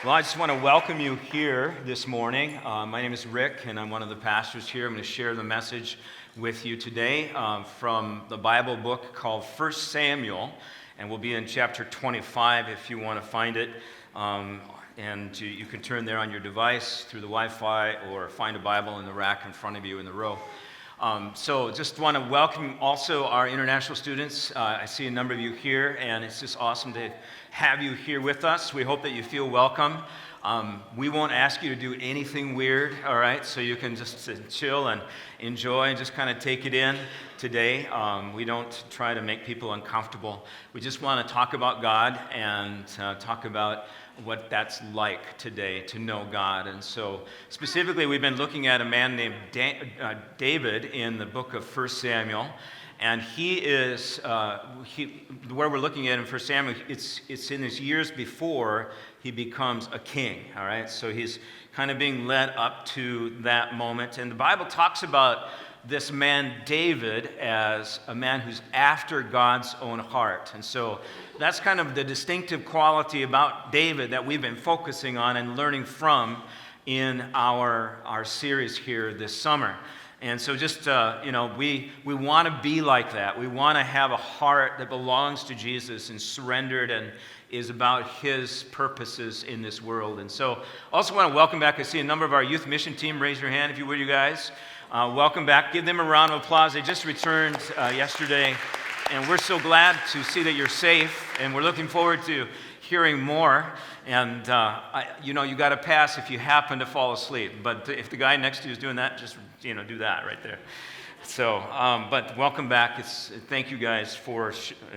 Well, I just want to welcome you here this morning. My name is Rick, and I'm one of the pastors here. I'm going to share the message with you today from the Bible book called 1 Samuel, and we'll be in chapter 25 if you want to find it. And you can turn there on your device through the Wi-Fi or find a Bible in the rack in front of you in the row. So just want to welcome also our international students. I see a number of you here, and it's just awesome to have you here with us. We hope that you feel welcome. We won't ask you to do anything weird, all right? So you can just chill and enjoy and just kind of take it in today. We don't try to make people uncomfortable. We just want to talk about God and talk about what that's like today to know God. And so specifically, we've been looking at a man named David in the book of 1 Samuel. And he is, where we're looking at in 1 Samuel, it's in his years before he becomes a king, all right? So he's kind of being led up to that moment. And the Bible talks about this man David as a man who's after God's own heart. And so that's kind of the distinctive quality about David that we've been focusing on and learning from in our series here this summer. And so just, we want to be like that. We want to have a heart that belongs to Jesus and surrendered and is about his purposes in this world. And so also want to welcome back, I see a number of our youth mission team. Raise your hand if you would, you guys. Welcome back. Give them a round of applause. They just returned yesterday, and we're so glad to see that you're safe, and we're looking forward to hearing more. And, you got to pass if you happen to fall asleep. But if the guy next to you is doing that, just, do that right there. So, but welcome back. Thank you guys for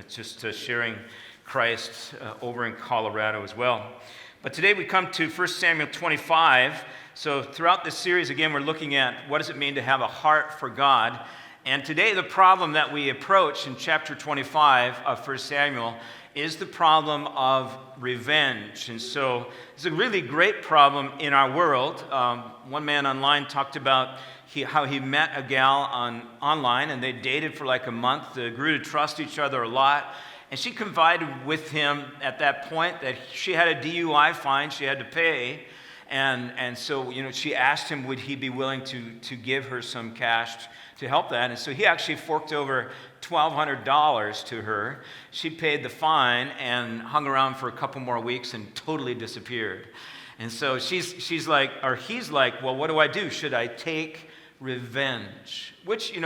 sharing Christ over in Colorado as well. But today we come to 1 Samuel 25. So throughout this series, again, we're looking at what does it mean to have a heart for God. And today the problem that we approach in chapter 25 of 1 Samuel is the problem of revenge. And so it's a really great problem in our world. One man online talked about how he met a gal online, and they dated for like a month. They grew to trust each other a lot. And she confided with him at that point that she had a DUI fine she had to pay. And so, she asked him, would he be willing to give her some cash to help that? And so he actually forked over $1,200 to her. She paid the fine and hung around for a couple more weeks and totally disappeared. And so he's like, well, what do I do? Should I take revenge? Which,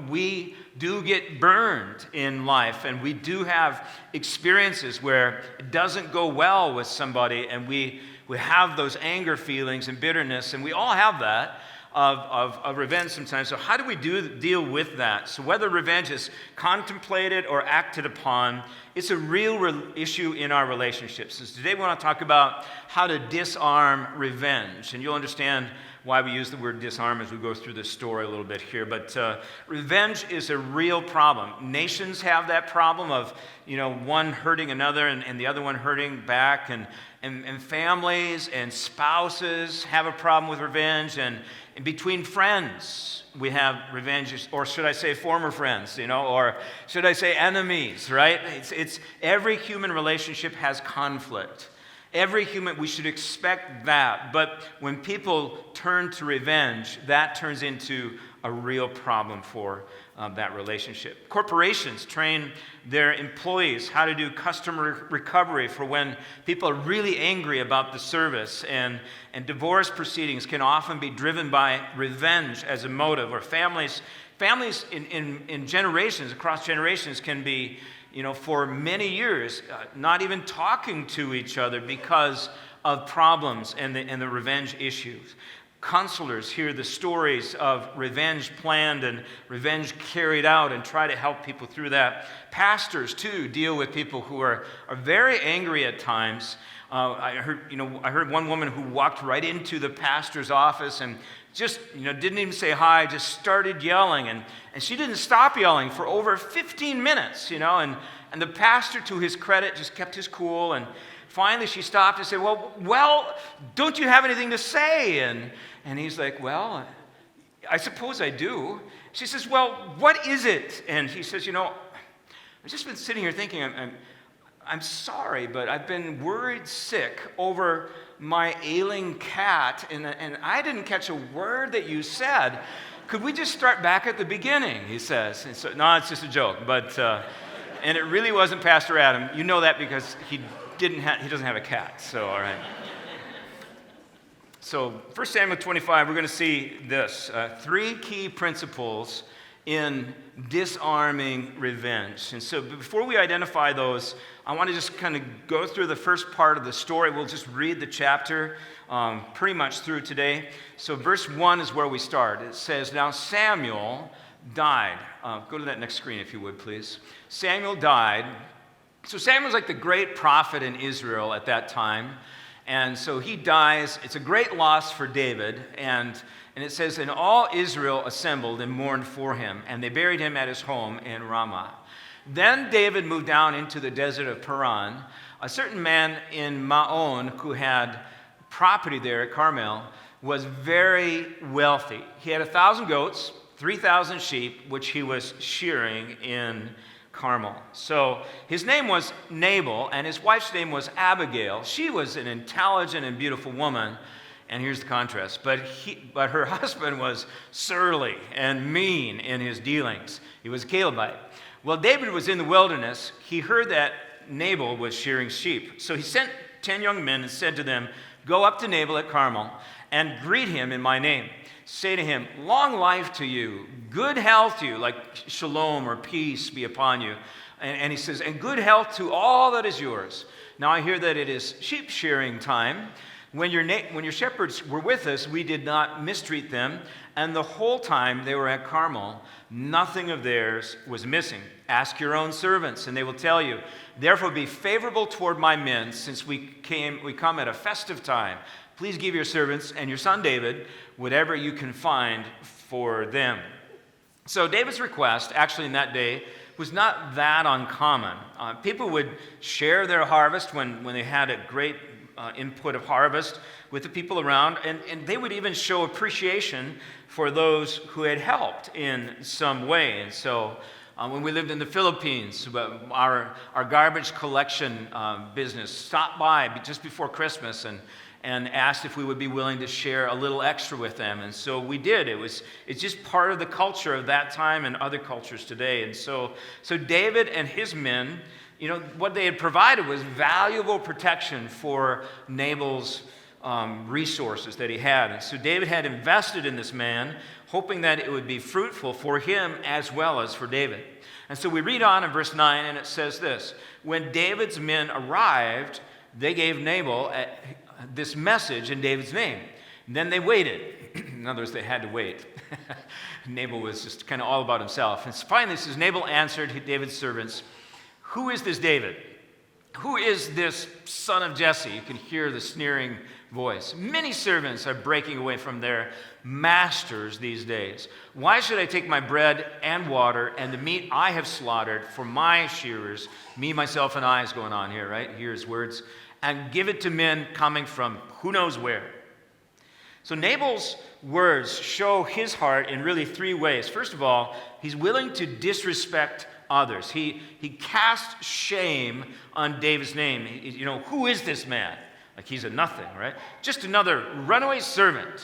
we do get burned in life, and we do have experiences where it doesn't go well with somebody, and we have those anger feelings and bitterness, and we all have that of revenge sometimes. So how do we deal with that? So whether revenge is contemplated or acted upon, it's a real issue in our relationships. So today we want to talk about how to disarm revenge, and you'll understand why we use the word disarm as we go through this story a little bit here. But revenge is a real problem. Nations have that problem of, one hurting another and the other one hurting back. And families and spouses have a problem with revenge. And between friends, we have revenge, or should I say former friends, or should I say enemies, right? It's every human relationship has conflict. We should expect that. But when people turn to revenge, that turns into a real problem for that relationship. Corporations train their employees how to do customer recovery for when people are really angry about the service. And divorce proceedings can often be driven by revenge as a motive. Or families in generations, across generations, can be for many years, not even talking to each other because of problems and the revenge issues. Counselors hear the stories of revenge planned and revenge carried out and try to help people through that. Pastors, too, deal with people who are very angry at times. I heard one woman who walked right into the pastor's office and just, didn't even say hi, just started yelling. And she didn't stop yelling for over 15 minutes, and the pastor, to his credit, just kept his cool. And finally she stopped and said, well, don't you have anything to say? And he's like, well, I suppose I do. She says, well, what is it? And he says, I've just been sitting here thinking, I'm sorry, but I've been worried sick over my ailing cat, and I didn't catch a word that you said. Could we just start back at the beginning, he says. And so, no, it's just a joke. But and it really wasn't Pastor Adam. You know that because he doesn't have a cat. So, all right. So 1 Samuel 25, we're going to see this. 3 key principles in disarming revenge. And so before we identify those, I want to just kind of go through the first part of the story. We'll just read the chapter pretty much through today. So verse 1 is where we start. It says, "Now Samuel died." Go to that next screen if you would, please. Samuel died. So Samuel's like the great prophet in Israel at that time. And so he dies. It's a great loss for David. And it says, "And all Israel assembled and mourned for him, and they buried him at his home in Ramah. Then David moved down into the desert of Paran. A certain man in Maon who had property there at Carmel was very wealthy. He had 1,000 goats, 3,000 sheep, which he was shearing in Carmel. So his name was Nabal, and his wife's name was Abigail. She was an intelligent and beautiful woman. And here's the contrast. But her husband was surly and mean in his dealings. He was a Calebite. Well, David was in the wilderness. He heard that Nabal was shearing sheep. So he sent 10 young men and said to them, "Go up to Nabal at Carmel and greet him in my name. Say to him, 'Long life to you, good health to you,'" like shalom or peace be upon you. And he says, "and good health to all that is yours. Now I hear that it is sheep shearing time. When your shepherds were with us, we did not mistreat them, and the whole time they were at Carmel, nothing of theirs was missing. Ask your own servants, and they will tell you. Therefore be favorable toward my men, since we come at a festive time. Please give your servants and your son David whatever you can find for them." So David's request, actually in that day, was not that uncommon. People would share their harvest when they had a great input of harvest with the people around, and they would even show appreciation for those who had helped in some way. And so when we lived in the Philippines, our garbage collection business stopped by just before Christmas and asked if we would be willing to share a little extra with them. And so we did. It's just part of the culture of that time and other cultures today. And so David and his men, what they had provided was valuable protection for Nabal's resources that he had. And so David had invested in this man, hoping that it would be fruitful for him as well as for David. And so we read on in verse 9, and it says this: "When David's men arrived, they gave Nabal this message in David's name. Then they waited." In other words, they had to wait. Nabal was just kind of all about himself. And finally it says, "Nabal answered David's servants, 'Who is this David? Who is this son of Jesse?'" You can hear the sneering voice. "Many servants are breaking away from their masters these days. Why should I take my bread and water and the meat I have slaughtered for my shearers," me, myself, and I is going on here, right? Here's words, "and give it to men coming from who knows where?" So Nabal's words show his heart in really 3 ways. First of all, he's willing to disrespect others. He cast shame on David's name. Who is this man? Like he's a nothing, right? Just another runaway servant.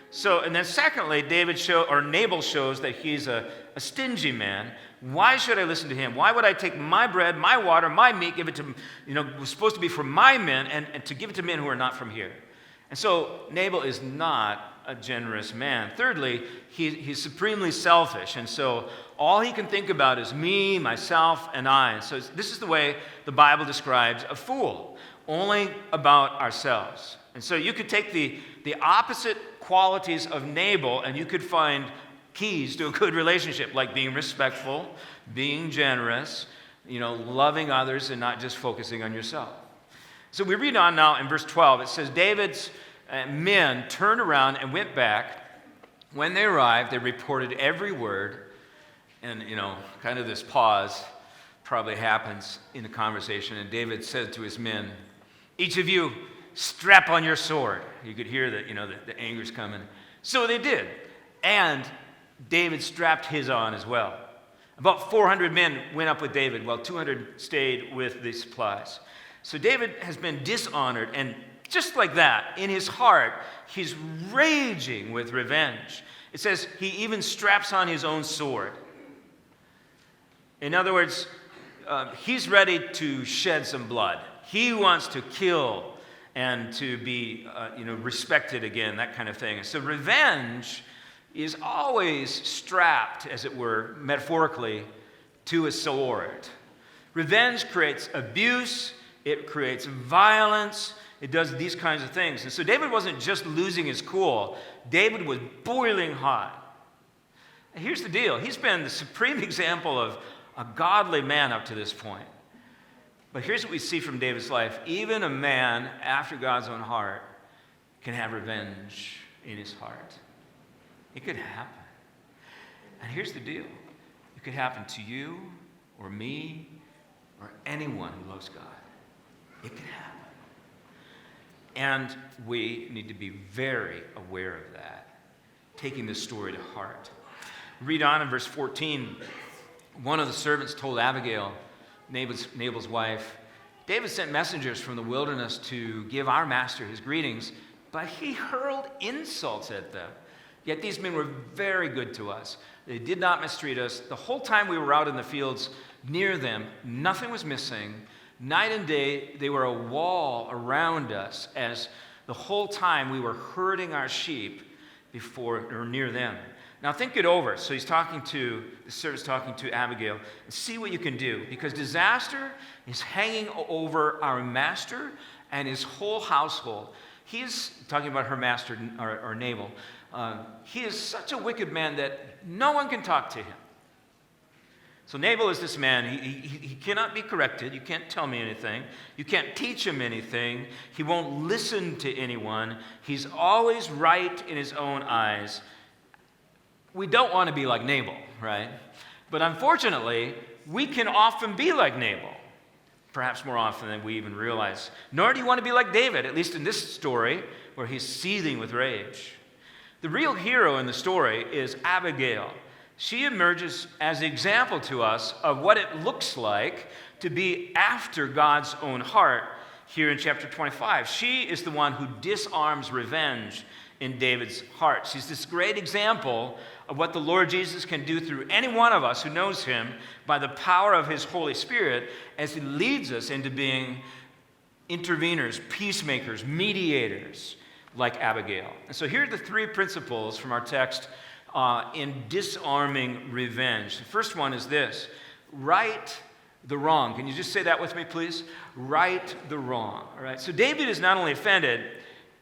So, and then secondly, Nabal shows that he's a stingy man. Why should I listen to him? Why would I take my bread, my water, my meat, give it to, it was supposed to be for my men, and to give it to men who are not from here? And so Nabal is not a generous man. Thirdly, he's supremely selfish, and so all he can think about is me, myself, and I. And so this is the way the Bible describes a fool, only about ourselves. And so you could take the opposite qualities of Nabal, and you could find keys to a good relationship, like being respectful, being generous, loving others, and not just focusing on yourself. So we read on now in verse 12. It says, "David's men turned around and went back. When they arrived, they reported every word." And, kind of this pause probably happens in the conversation. And David said to his men, "Each of you strap on your sword." You could hear that, the anger's coming. So they did. And David strapped his on as well. About 400 men went up with David, while 200 stayed with the supplies. So David has been dishonored, and just like that, in his heart, he's raging with revenge. It says he even straps on his own sword. In other words, he's ready to shed some blood. He wants to kill and to be respected again, that kind of thing. And so revenge is always strapped, as it were, metaphorically, to a sword. Revenge creates abuse, it creates violence, it does these kinds of things. And so David wasn't just losing his cool, David was boiling hot. And here's the deal, he's been the supreme example of a godly man up to this point. But here's what we see from David's life. Even a man after God's own heart can have revenge in his heart. It could happen. And here's the deal. It could happen to you or me or anyone who loves God. It could happen. And we need to be very aware of that, taking this story to heart. Read on in verse 14. One of the servants told Abigail, Nabal's wife, David sent messengers from the wilderness to give our master his greetings, but he hurled insults at them. Yet these men were very good to us. They did not mistreat us. The whole time we were out in the fields near them, nothing was missing. Night and day, they were a wall around us as the whole time we were herding our sheep before or near them. Now think it over. So the servant's talking to Abigail, and see what you can do, because disaster is hanging over our master and his whole household. He's talking about her master, or Nabal. He is such a wicked man that no one can talk to him. So Nabal is this man. He cannot be corrected. You can't tell me anything. You can't teach him anything. He won't listen to anyone. He's always right in his own eyes. We don't want to be like Nabal, right? But unfortunately, we can often be like Nabal, perhaps more often than we even realize. Nor do you want to be like David, at least in this story, where he's seething with rage. The real hero in the story is Abigail. She emerges as an example to us of what it looks like to be after God's own heart here in chapter 25. She is the one who disarms revenge in David's heart. She's this great example of what the Lord Jesus can do through any one of us who knows him by the power of his Holy Spirit as he leads us into being interveners, peacemakers, mediators like Abigail. And so here are the three principles from our text in disarming revenge. The first one is this: right the wrong. Can you just say that with me, please? Right the wrong. All right. So David is not only offended.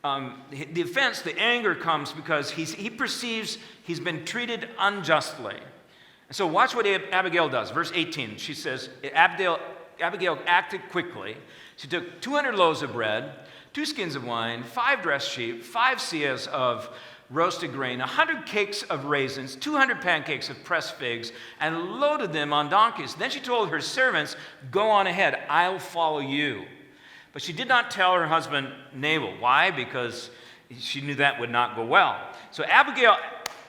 The offense, the anger comes because he perceives he's been treated unjustly. And so watch what Abigail does. Verse 18, she says, Abigail acted quickly. She took 200 loaves of bread, 2 skins of wine, 5 dressed sheep, 5 seahs of roasted grain, 100 cakes of raisins, 200 pancakes of pressed figs, and loaded them on donkeys. Then she told her servants, "Go on ahead, I'll follow you." But she did not tell her husband Nabal. Why? Because she knew that would not go well. So Abigail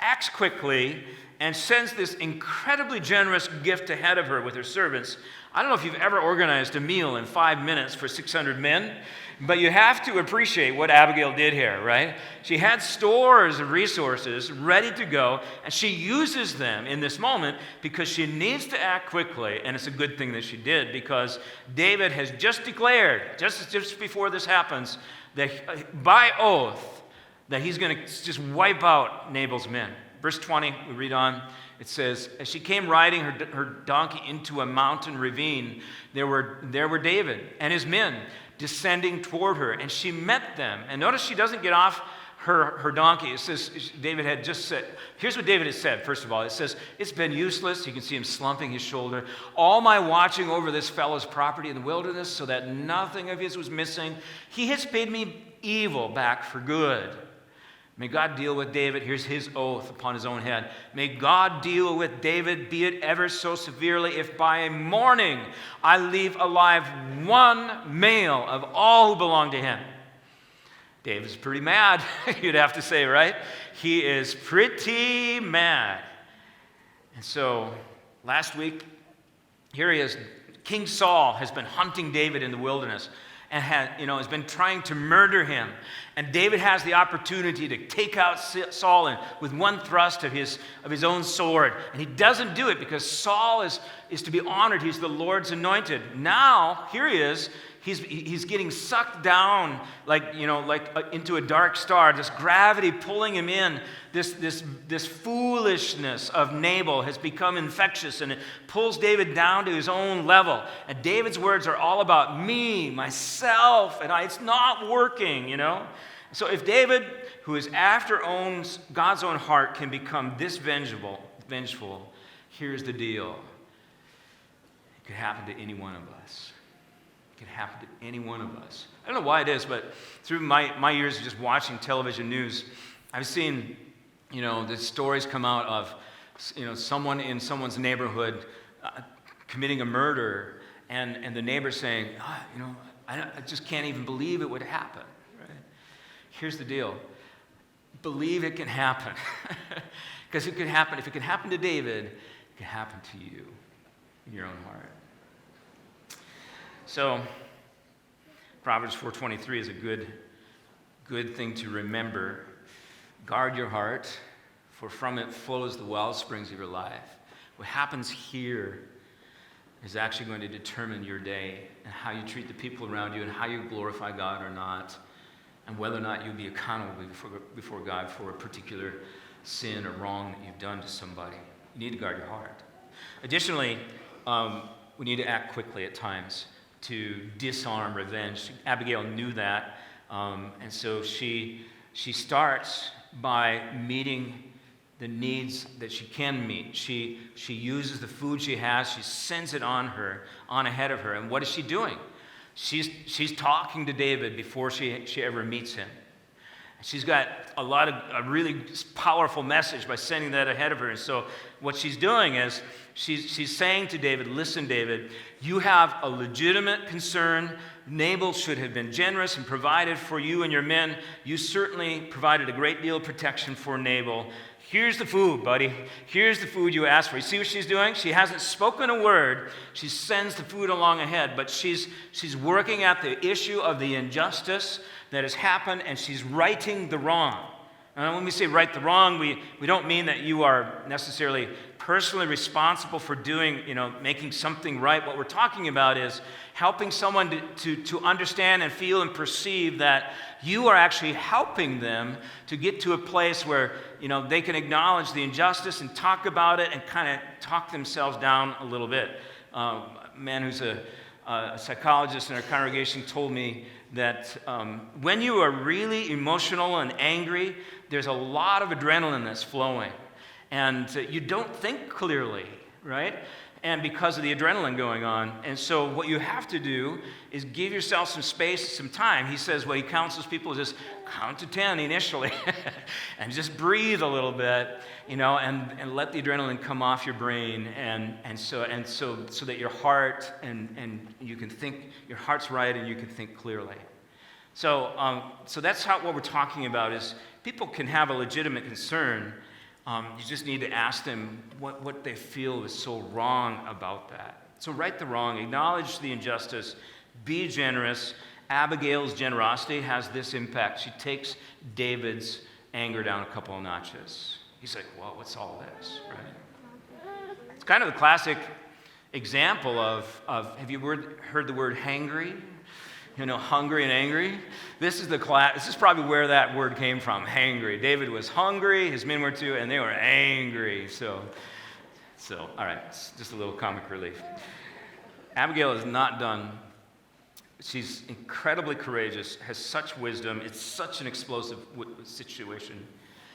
acts quickly and sends this incredibly generous gift ahead of her with her servants. I don't know if you've ever organized a meal in 5 minutes for 600 men, but you have to appreciate what Abigail did here, right? She had stores of resources ready to go, and she uses them in this moment because she needs to act quickly, and it's a good thing that she did, because David has just declared, just before this happens, that by oath, that he's going to just wipe out Nabal's men. Verse 20, we read on. It says, as she came riding her donkey into a mountain ravine, there were David and his men descending toward her, and she met them. And notice she doesn't get off her donkey. It says, David had just said, here's what David has said, first of all. It says, it's been useless. You can see him slumping his shoulder. All my watching over this fellow's property in the wilderness so that nothing of his was missing. He has paid me evil back for good. May God deal with David. Here's his oath upon his own head. May God deal with David, be it ever so severely, if by morning I leave alive one male of all who belong to him. David's pretty mad, you'd have to say, right? He is pretty mad. And so Last week, here he is. King Saul has been hunting David in the wilderness and has been trying to murder him. And David has the opportunity to take out Saul with one thrust of his own sword. And he doesn't do it because Saul is to be honored. He's the Lord's anointed. Now, here he is. He's getting sucked down into a dark star. This gravity pulling him in. This foolishness of Nabal has become infectious, and it pulls David down to his own level. And David's words are all about me, myself, and it's not working, So if David, who is after God's own heart, can become this vengeful, here's the deal. It could happen to any one of us. It could happen to any one of us. I don't know why it is, but through my years of just watching television news, I've seen, the stories come out of, someone in someone's neighborhood committing a murder, and the neighbor saying, I just can't even believe it would happen. Right? Here's the deal. Believe it can happen. Because it could happen. If it can happen to David, it can happen to you in your own heart. So, Proverbs 4:23 is a good thing to remember. Guard your heart, for from it flows the wellsprings of your life. What happens here is actually going to determine your day and how you treat the people around you and how you glorify God or not, and whether or not you'll be accountable before God for a particular sin or wrong that you've done to somebody. You need to guard your heart. Additionally, we need to act quickly at times to disarm revenge. Abigail knew that, and so she starts by meeting the needs that she can meet. She uses the food she has, she sends it on ahead of her. And what is she doing? She's talking to David before she ever meets him. She's got a really powerful message by sending that ahead of her. And so what she's doing is she's saying to David, listen, David, you have a legitimate concern. Nabal should have been generous and provided for you and your men. You certainly provided a great deal of protection for Nabal. Here's the food, buddy. Here's the food you asked for. You see what she's doing? She hasn't spoken a word. She sends the food along ahead, but she's working at the issue of the injustice that has happened, and she's righting the wrong. And when we say right the wrong, we don't mean that you are necessarily personally responsible for making something right. What we're talking about is helping someone to understand and feel and perceive that you are actually helping them to get to a place where, they can acknowledge the injustice and talk about it and kind of talk themselves down a little bit. A man who's a psychologist in our congregation told me that when you are really emotional and angry, there's a lot of adrenaline that's flowing. And you don't think clearly, right? And because of the adrenaline going on. And so what you have to do is give yourself some space, some time. He says what he counsels people is just count to 10 initially and just breathe a little bit, and let the adrenaline come off your brain and so that your heart and you can think, your heart's right and you can think clearly. So that's what we're talking about is people can have a legitimate concern. You just need to ask them what they feel is so wrong about that. So right the wrong, acknowledge the injustice, be generous. Abigail's generosity has this impact. She takes David's anger down a couple of notches. He's like, well, what's all this, right? It's kind of the classic example of have you heard the word hangry? Hungry and angry. This is probably where that word came from, hangry. David was hungry, his men were too, and they were angry. So all right, it's just a little comic relief. Abigail is not done. She's incredibly courageous, has such wisdom. It's such an explosive situation.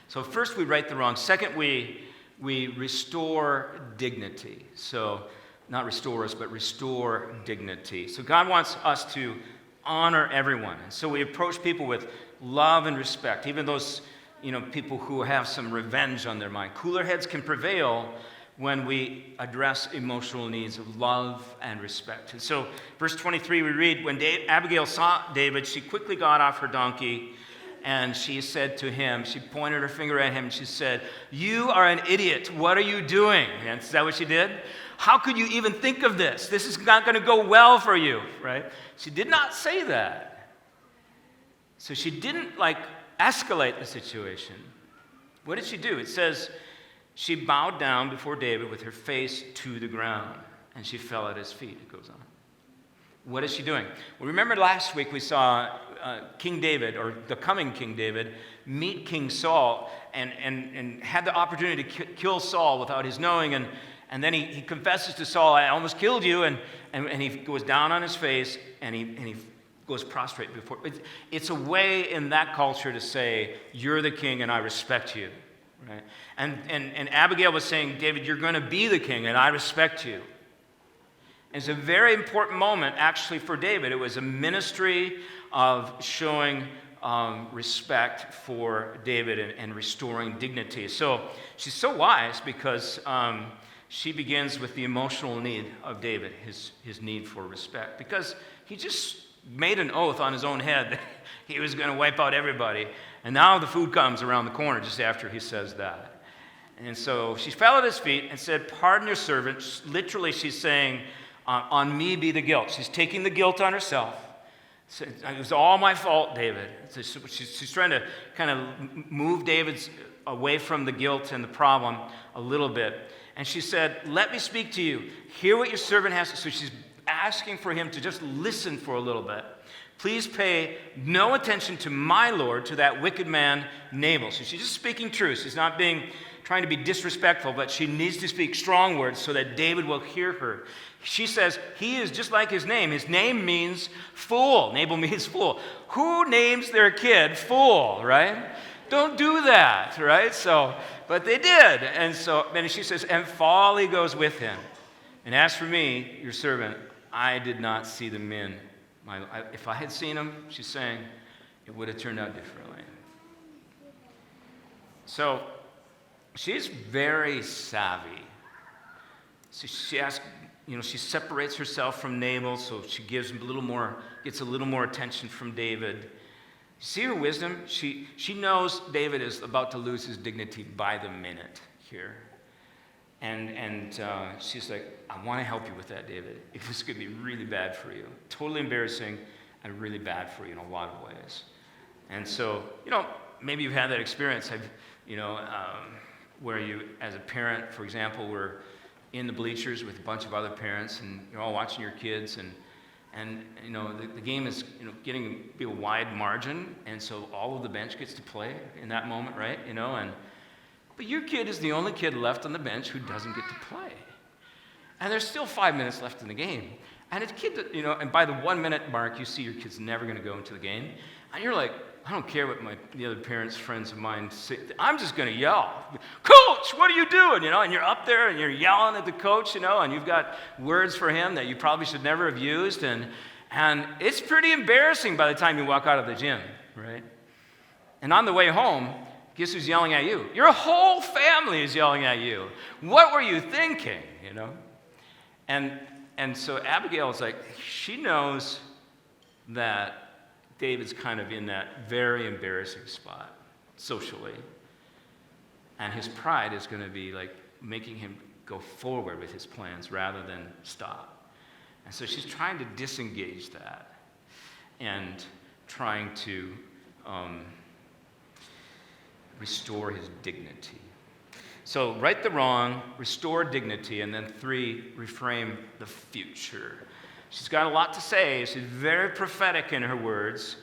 So first we right the wrong. Second, we restore dignity. So not restore us, but restore dignity. So God wants us to honor everyone. And so we approach people with love and respect, even those, people who have some revenge on their mind. Cooler heads can prevail when we address emotional needs of love and respect. And so, verse 23, we read, when Abigail saw David, she quickly got off her donkey and she said to him, she pointed her finger at him, and she said, "You are an idiot. What are you doing?" And is that what she did? "How could you even think of this? This is not going to go well for you," right? She did not say that. So she didn't escalate the situation. What did she do? It says she bowed down before David with her face to the ground, and she fell at his feet. It goes on. What is she doing? Well, remember last week we saw King David, or the coming King David, meet King Saul and had the opportunity to kill Saul without his knowing, and then he confesses to Saul, "I almost killed you," and he goes down on his face, and he goes prostrate before. It's a way in that culture to say, "You're the king and I respect you." Right? And Abigail was saying, "David, you're going to be the king and I respect you." It's a very important moment, actually, for David. It was a ministry of showing respect for David and restoring dignity. So she's so wise because she begins with the emotional need of David, his need for respect. Because he just made an oath on his own head that he was going to wipe out everybody. And now the food comes around the corner just after he says that. And so she fell at his feet and said, "Pardon your servant." Literally, she's saying, "On me be the guilt." She's taking the guilt on herself. It was all my fault, David. She's trying to kind of move David away from the guilt and the problem a little bit. And she said, "Let me speak to you. Hear what your servant has to." So she's asking for him to just listen for a little bit. "Please pay no attention to my lord, to that wicked man Nabal." So she's just speaking truth. She's not trying to be disrespectful, but she needs to speak strong words so that David will hear her. She says, he is just like his name. His name means fool. Nabal means fool. Who names their kid fool, right? Don't do that, right? So, but they did. And she says, "And folly goes with him. And as for me, your servant, I did not see the men. If I had seen them," she's saying, "it would have turned out differently." So she's very savvy. So she separates herself from Nabal, so she gets a little more attention from David. See her wisdom? She knows David is about to lose his dignity by the minute here. And she's like, "I want to help you with that, David. This could be really bad for you. Totally embarrassing and really bad for you in a lot of ways." And so, maybe you've had that experience, where you, as a parent, for example, were in the bleachers with a bunch of other parents, and you're all watching your kids, and the game is getting a wide margin, and so all of the bench gets to play in that moment, right? But your kid is the only kid left on the bench who doesn't get to play. And there's still 5 minutes left in the game. And it's a kid that, and by the 1 minute mark, you see your kid's never going to go into the game. And you're like, I don't care what the other parents, friends of mine say. I'm just going to yell, "Coach, what are you doing?" And you're up there and you're yelling at the coach, and you've got words for him that you probably should never have used. And it's pretty embarrassing by the time you walk out of the gym, right? And on the way home, guess who's yelling at you? Your whole family is yelling at you. What were you thinking, And so Abigail is like, she knows that David's kind of in that very embarrassing spot socially. And his pride is going to be making him go forward with his plans rather than stop. And so she's trying to disengage that and trying to restore his dignity. So right the wrong, restore dignity, and then 3, reframe the future. She's got a lot to say. She's very prophetic in her words.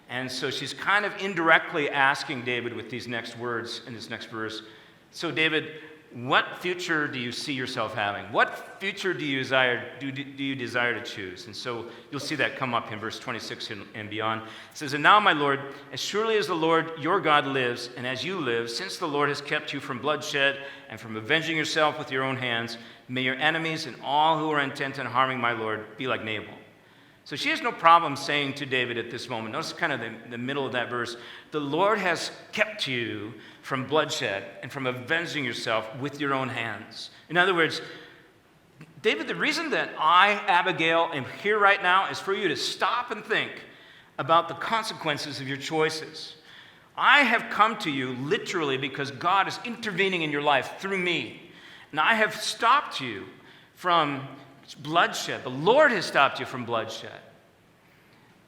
And so she's kind of indirectly asking David with these next words in this next verse. So David, what future do you see yourself having? What future do you desire to choose? And so you'll see that come up in verse 26 and beyond. It says, "And now, my Lord, as surely as the Lord your God lives, and as you live, since the Lord has kept you from bloodshed and from avenging yourself with your own hands, may your enemies and all who are intent on harming my Lord be like Nabal." So she has no problem saying to David at this moment, notice kind of the middle of that verse, "The Lord has kept you from bloodshed and from avenging yourself with your own hands." In other words, David, the reason that I, Abigail, am here right now is for you to stop and think about the consequences of your choices. I have come to you literally because God is intervening in your life through me. And I have stopped you from bloodshed. The Lord has stopped you from bloodshed.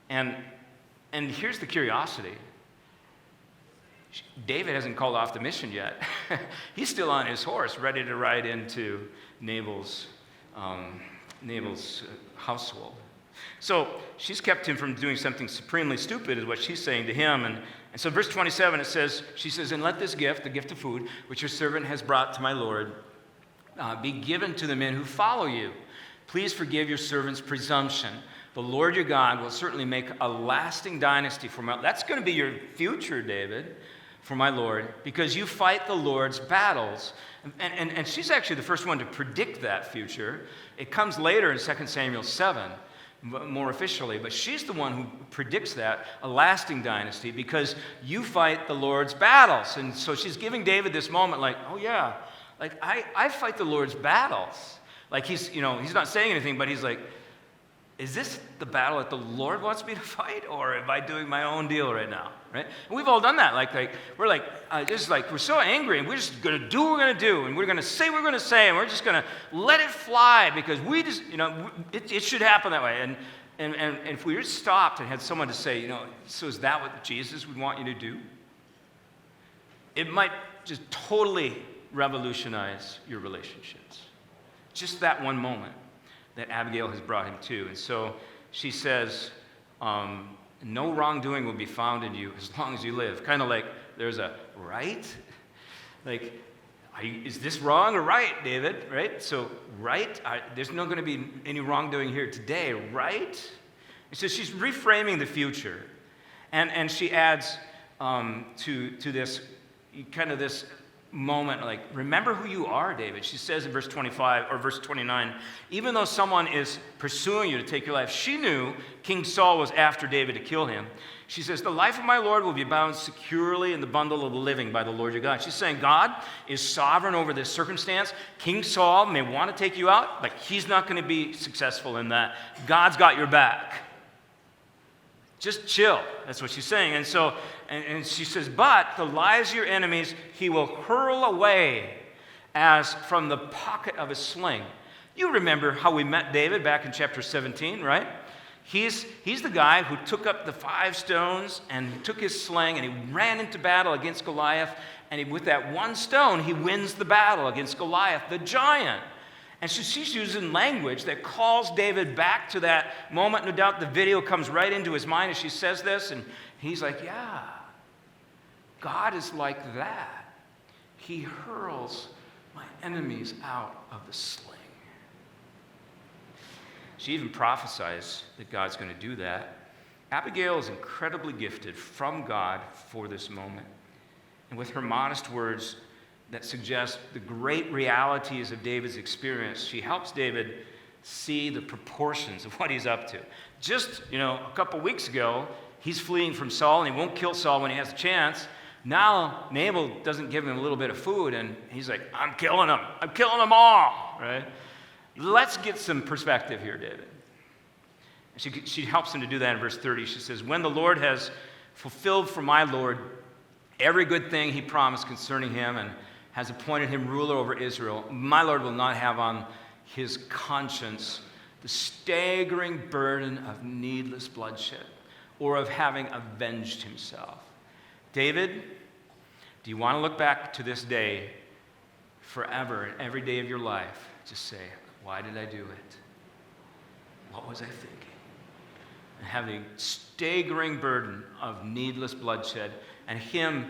And here's the curiosity. David hasn't called off the mission yet. He's still on his horse, ready to ride into Nabal's household. So she's kept him from doing something supremely stupid, is what she's saying to him. And so verse 27, she says, and let this gift, the gift of food, which your servant has brought to my Lord, be given to the men who follow you. Please forgive your servant's presumption. The Lord your God will certainly make a lasting dynasty for my... That's going to be your future, David, for my Lord, because you fight the Lord's battles. And she's actually the first one to predict that future. It comes later in 2 Samuel 7, more officially, but she's the one who predicts that, a lasting dynasty, because you fight the Lord's battles. And so she's giving David this moment like, oh yeah, like I fight the Lord's battles. Like he's not saying anything, but he's like, is this the battle that the Lord wants me to fight, or am I doing my own deal right now? Right? And we've all done that. We're so angry, and we're just going to do what we're going to do, and we're going to say what we're going to say, and we're just going to let it fly because we just, it should happen that way. And if we were stopped and had someone to say, so is that what Jesus would want you to do? It might just totally revolutionize your relationships. Just that one moment that Abigail has brought him to. And so she says, no wrongdoing will be found in you as long as you live. Kind of like there's a right? Like, is this wrong or right, David? Right? So, right? There's not going to be any wrongdoing here today, right? And so she's reframing the future. And she adds to this kind of this moment, like, remember who you are, David. She says in verse 25 or verse 29, even though someone is pursuing you to take your life, she knew King Saul was after David to kill him. She says, the life of my Lord will be bound securely in the bundle of the living by the Lord your God. She's saying God is sovereign over this circumstance. King Saul may want to take you out, but he's not going to be successful in that. God's got your back. Just chill. That's what she's saying. And so, and she says, but the lives of your enemies he will hurl away as from the pocket of a sling. You remember how we met David back in chapter 17, right? He's the guy who took up the 5 stones and took his sling and he ran into battle against Goliath. And with that one stone, he wins the battle against Goliath, the giant. And so she's using language that calls David back to that moment. No doubt the video comes right into his mind as she says this. And he's like, yeah, God is like that. He hurls my enemies out of the sling. She even prophesies that God's going to do that. Abigail is incredibly gifted from God for this moment. And with her modest words that suggest the great realities of David's experience, she helps David see the proportions of what he's up to. Just, a couple weeks ago, he's fleeing from Saul, and he won't kill Saul when he has a chance. Now, Nabal doesn't give him a little bit of food, and he's like, I'm killing them. I'm killing them all, right? Let's get some perspective here, David. She helps him to do that in verse 30. She says, when the Lord has fulfilled for my Lord every good thing he promised concerning him and has appointed him ruler over Israel, my Lord will not have on his conscience the staggering burden of needless bloodshed or of having avenged himself. David, do you want to look back to this day forever and every day of your life? Just say, why did I do it? What was I thinking? And have the staggering burden of needless bloodshed and him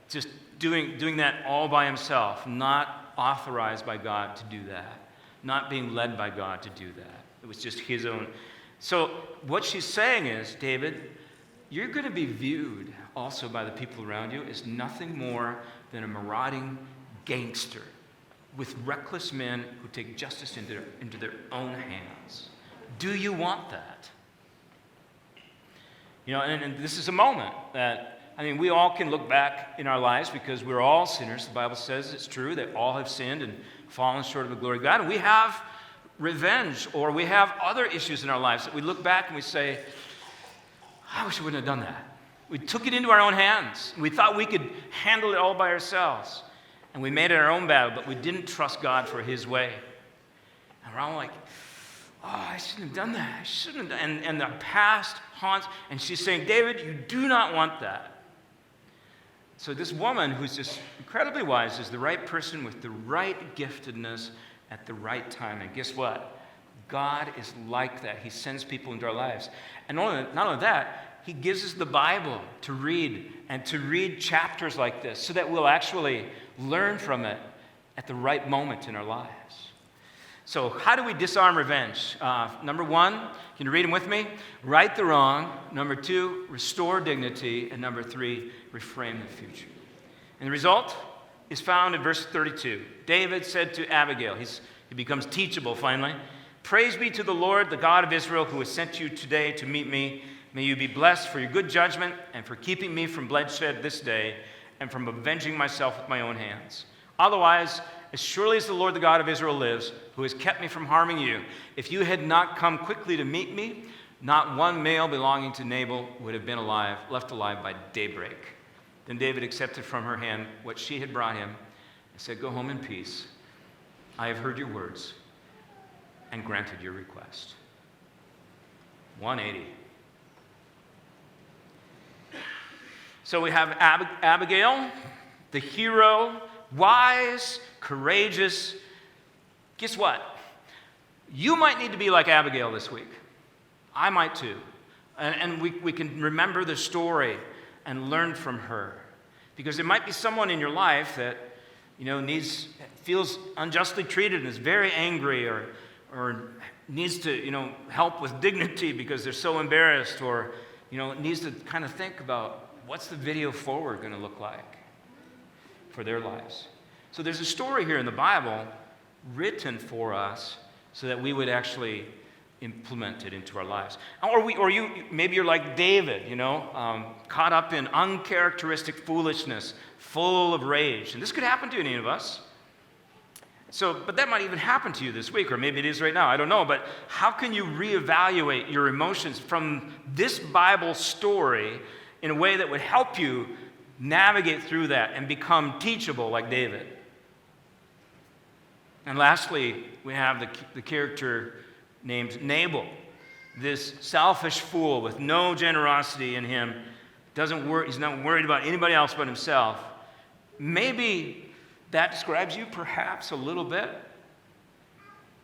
just doing that all by himself, not authorized by God to do that, not being led by God to do that. It was just his own. So what she's saying is, David, you're going to be viewed also by the people around you as nothing more than a marauding gangster with reckless men who take justice into their own hands. Do you want that? And this is a moment that, we all can look back in our lives because we're all sinners. The Bible says it's true that all have sinned and fallen short of the glory of God. And we have revenge, or we have other issues in our lives that we look back and we say, I wish I wouldn't have done that. We took it into our own hands. We thought we could handle it all by ourselves. And we made it our own battle, but we didn't trust God for his way. And we're all like, oh, I shouldn't have done that. I shouldn't have done. And the past haunts. And she's saying, David, you do not want that. So this woman, who's just incredibly wise, is the right person with the right giftedness at the right time. And guess what? God is like that. He sends people into our lives. And not only that, he gives us the Bible to read, and to read chapters like this so that we'll actually learn from it at the right moment in our lives. So how do we disarm revenge? Number one, can you read them with me? Right the wrong. Number two, restore dignity. And number three, reframe the future. And the result is found in verse 32. David said to Abigail, he becomes teachable finally, praise be to the Lord, the God of Israel, who has sent you today to meet me. May you be blessed for your good judgment and for keeping me from bloodshed this day and from avenging myself with my own hands. Otherwise, as surely as the Lord, the God of Israel lives, who has kept me from harming you, if you had not come quickly to meet me, not one male belonging to Nabal would have been left alive by daybreak. Then David accepted from her hand what she had brought him and said, go home in peace. I have heard your words and granted your request. 180. So we have Abigail, the hero, wise, courageous. Guess what? You might need to be like Abigail this week. I might too. And we can remember the story and learn from her. Because there might be someone in your life that, feels unjustly treated and is very angry or needs to, help with dignity because they're so embarrassed, or, needs to kind of think about what's the video forward going to look like for their lives. So there's a story here in the Bible written for us so that we would actually implement it into our lives. Maybe you're like David, caught up in uncharacteristic foolishness, full of rage. And this could happen to any of us. But that might even happen to you this week, or maybe it is right now, I don't know. But how can you reevaluate your emotions from this Bible story in a way that would help you navigate through that and become teachable like David? And lastly, we have the character named Nabal, this selfish fool with no generosity in him. He's not worried about anybody else but himself. Maybe that describes you perhaps a little bit.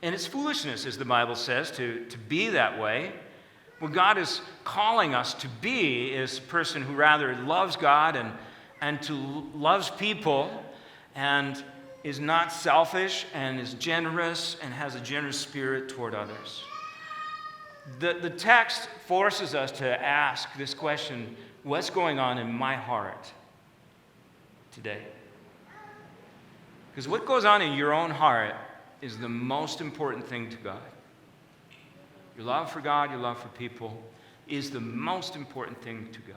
And it's foolishness, as the Bible says, to be that way. What God is calling us to be is a person who rather loves God and loves people and is not selfish and is generous and has a generous spirit toward others. The text forces us to ask this question, what's going on in my heart today? Because what goes on in your own heart is the most important thing to God. Your love for God, your love for people is the most important thing to God.